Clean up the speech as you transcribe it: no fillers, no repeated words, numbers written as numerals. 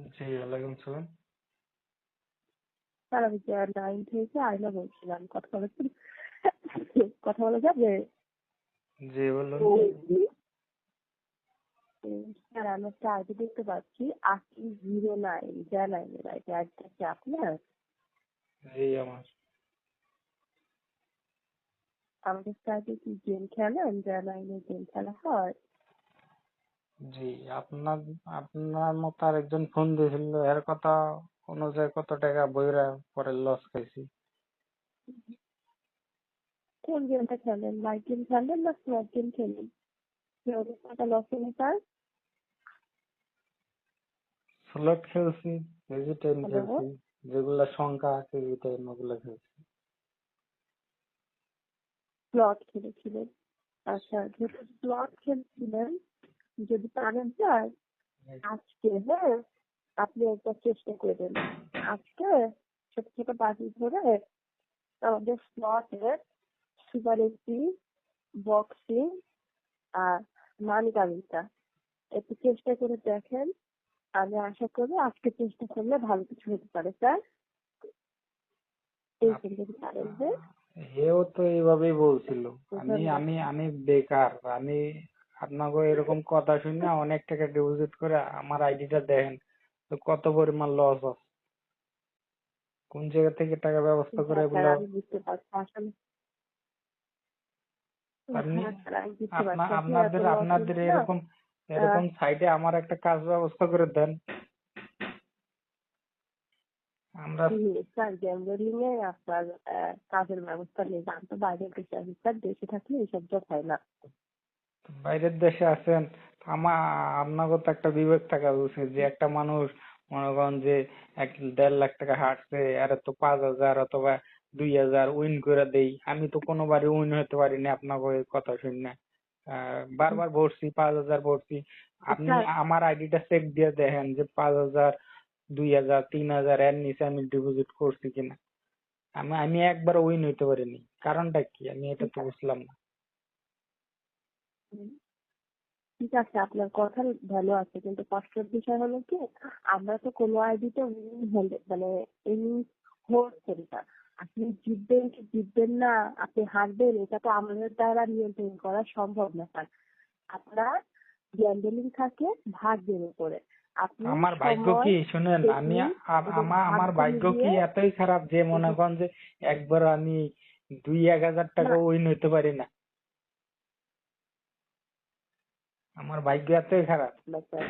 জি, ওয়ালাইকুম সালাম। স্যার আমি 9 থেকে আয়না বলছিলাম। কথা বলা যাবে? জি, বলুন। স্যার আমি একটা আইডি দেখতে পাচ্ছি 8009 জানাইনের আইডি। আইডিটা কি আপনার? জি, আমার। আমাদের সাইডে কি গেম খেলেন? জানাইনে গেম খেলা হয়? জি, আপনার আপনার মতো আরেকজন ফোন দিয়েছিল, এর কথা অনুযায়ী কত টাকা বইরা পরে লস খাইছি। কোন গেমটা খেলেন? লাইট গেম খেলেন না স্লট গেম খেলেন? কি অবস্থাটা লস হলো স্যার? স্লট খেলছি, কেজি টাইম হ্যালো, খেলছি, যেগুলা সংখ্যা কেজি টাইম ওগুলা খেলছি। স্লট খেলেছিলেন? আচ্ছা, যেহেতু স্লট খেলছিলেন, যদি পারেন স্যার আজকে, হ্যাঁ, আপনি একবার চেষ্টা করবেন। আজকে ছোট ছোট বাটি ধরে আমাদের স্লটের সুপার এসি, বক্সিং আর মানি কামিংটা একটু চেষ্টা করে দেখেন। আমি আশা করি আজকে চেষ্টা করলে ভালো কিছু হতে পারে স্যার। এই আপ- যদি পারেন, হ্যাঁ, এও তো এইভাবেই বলছিল। আমি ধন্যবাদ। আমি আমি বেকার। আমি আপনাকে এরকম কথা শুনে অনেক টাকা ডিপোজিট করে আমার আইডিটা দেখেন তো কত পরিমাণ লস আছে। কোন জায়গা থেকে টাকা ব্যবস্থা করে হ্যাঁ স্যার, এগুলো আমি বুঝতে পারছি আসলে। আপনি হ্যাঁ স্যার, আমি বুঝতে পারছি আপনি এত আপনাদের লস আপনাদের হলে না। এরকম আহ, এরকম সাইটে আমার একটা কাজ ব্যবস্থা করে দেন। আমরা স্যার গ্যাম্বলিং এ আপনার কাজের ব্যবস্থা নেই। আমি তো বাইরে দেশে আছি স্যার, দেশে থাকলে এইসব জব হয় না। বাইরের দেশে আছেন, আমা আপনাকে তো একটা বিবেক থাকা উচিত যে একটা মানুষ মনে করেন যে 1-1.5 লাখ টাকা হারছে, আর তো 5,000 অথবা 2,000 উইন করে দেই। আমি তো কোনোবারই উইন হতে পারিনি আপনাকে এই কথা শুনে। বারবার ভরছি, 5,000 ভরছি। আপনি স্যার আমার আইডিটা চেক দিয়ে দেখেন যে 5,000, 2,000, 3,000 এর নিচে আমি ডিপোজিট করছি কিনা। আমি আমি একবার উইন হইতে পারিনি, কারণটা কি আমি এটা ঠিক তো আছে, বুঝলাম না। ঠিক আছে, আপনার কথার ভ্যালু আছে, কিন্তু কষ্টের বিষয় হলো কি, আমরা তো কোনো আইডিতে মানে এমনি হোল্ড করি না। আপনি জিতবেন কি জিতবেন না, আপনি হারবেন, এটা তো আমাদের দ্বারা নিয়ন্ত্রণ করা সম্ভব না স্যার। আপনার গ্যাম্বলিং থাকে ভাগ্যের উপরে। আপনি আমার ভাগ্য সময়, কি শুনেন, আমি টেকনিক এবং আমার ভাগ্য ভাগ্য কি মিলিয়ে এতই খারাপ যে মনে যদি করেন যে একবার আমি 2-1 হাজার টাকা না, উইন হইতে পারি না। আমার ভাগ্য এতই খারাপ। না স্যার,